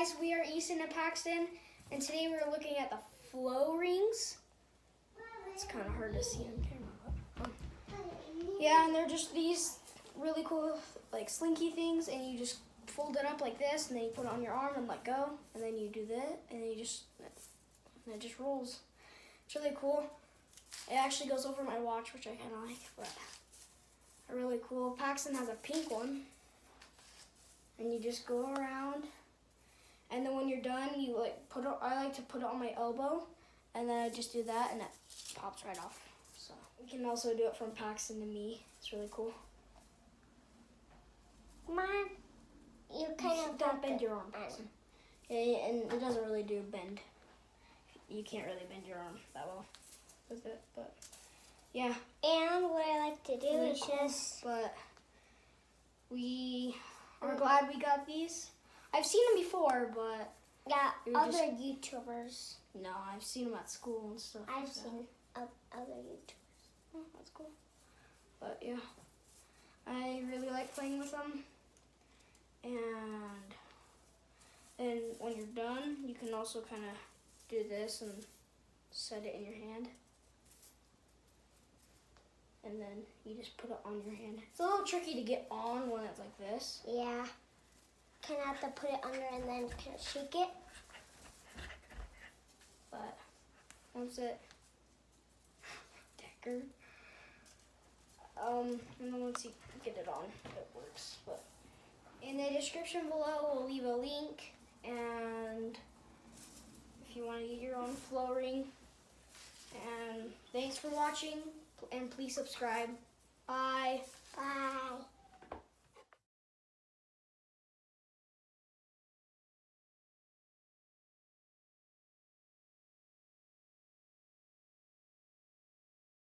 guys, we are Easton and Paxton, and today we're looking at the flow rings. It's kind of hard to see on camera. Yeah, and they're just these really cool, like slinky things, and you just fold it up like this, and then you put it on your arm and let go, and then you do that, and then it just rolls. It's really cool. It actually goes over my watch, which I kind of like, but really cool. Paxton has a pink one, and you just go around. And then when you're done, you I like to put it on my elbow, and then I just do that, and it pops right off. So you can also do it from Paxton to me. It's really cool. Mom, you kind of don't bend your arm, Paxton. And it doesn't really do bend. You can't really bend your arm that well with it, but yeah. And what I like to do really is cool, just. But we are glad we got these. I've seen them before, but Yeah, other YouTubers. No, I've seen them at school and stuff. I've seen other YouTubers. Oh, that's cool. But yeah, I really like playing with them. And when you're done, you can also kind of do this and set it in your hand. And then you just put it on your hand. It's a little tricky to get on when it's like this. Yeah. Kind of have to put it under and then kind of shake it. But once it, Decker. And then once you get it on, it works. But in the description below, we'll leave a link. And if you want to get your own flow ring. And thanks for watching. And please subscribe. Bye. Bye.